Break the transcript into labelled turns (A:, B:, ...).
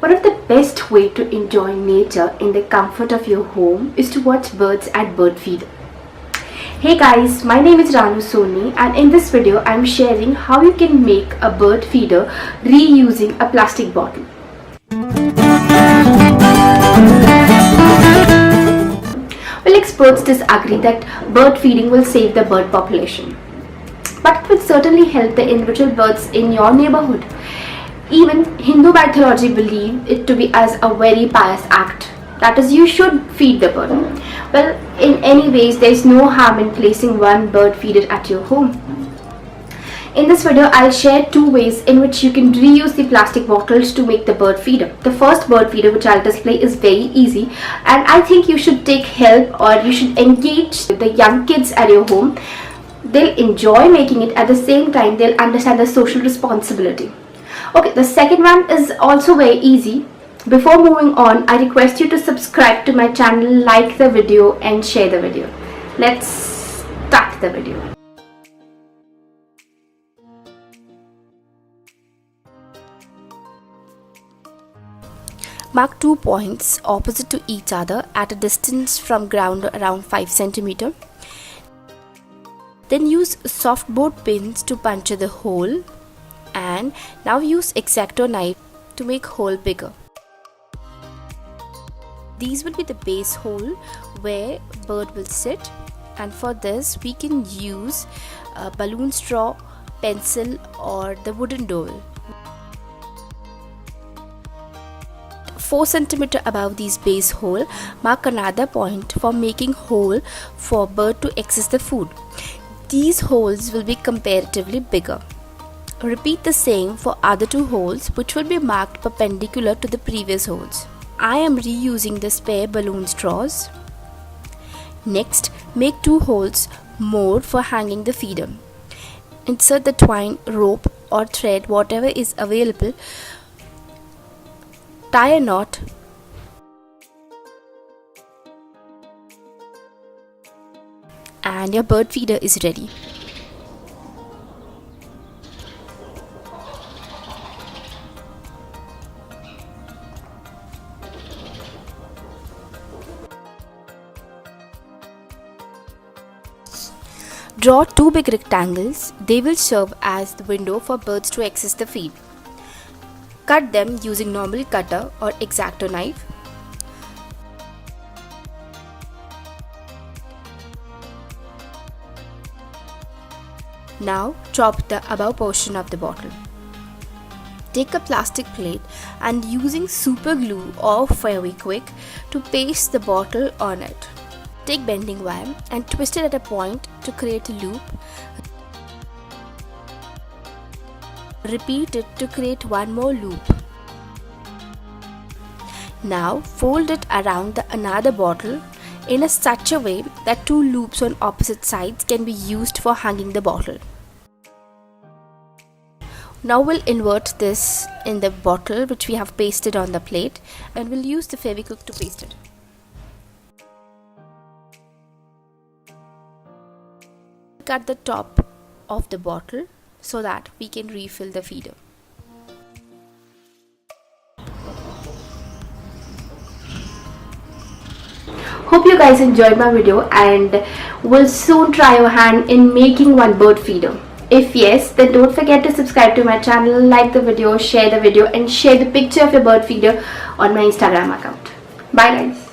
A: One of the best way to enjoy nature in the comfort of your home is to watch birds at bird feed. Hey guys, my name is Ranu Soni, and in this video I am sharing how you can make a bird feeder reusing a plastic bottle. Well, experts disagree that bird feeding will save the bird population, but it will certainly help the individual birds in your neighborhood. Even Hindu mythology believe it to be as a very pious act. That is, you should feed the bird. Well, in any ways, there is no harm in placing one bird feeder at your home. In this video, I'll share 2 ways in which you can reuse the plastic bottles to make the bird feeder. The first bird feeder which I'll display is very easy, and I think you should take help or you should engage the young kids at your home. They'll enjoy making it, at the same time they'll understand the social responsibility. Okay, the second one is also very easy. Before moving on, I request you to subscribe to my channel, like the video and share the video. Let's start the video. Mark 2 points opposite to each other at a distance from ground around 5 cm. Then use soft board pins to puncture the hole, and now use X-Acto knife to make hole bigger. These will be the base hole where bird will sit, and for this we can use a balloon straw, pencil or the wooden dowel. 4 cm above these base hole, mark another point for making hole for bird to access the food. These holes will be comparatively bigger. Repeat the same for other 2 holes, which will be marked perpendicular to the previous holes. I am reusing the spare balloon straws. Next, make 2 holes more for hanging the feeder. Insert the twine, rope or thread, whatever is available. Tie a knot and your bird feeder is ready. Draw 2 big rectangles. They will serve as the window for birds to access the feed. Cut them using normal cutter or X-Acto knife. Now chop the above portion of the bottle. Take a plastic plate and using super glue or Fevikwik to paste the bottle on it. Take bending wire and twist it at a point to create a loop. Repeat it to create one more loop. Now fold it around another bottle in such a way that 2 loops on opposite sides can be used for hanging the bottle. Now we'll invert this in the bottle which we have pasted on the plate, and we'll use the Fevikwik to paste it. Cut the top of the bottle so that we can refill the feeder. Hope you guys enjoyed my video and will soon try your hand in making one bird feeder. If yes, then don't forget to subscribe to my channel, like the video, share the video and share the picture of your bird feeder on my Instagram account. Bye guys.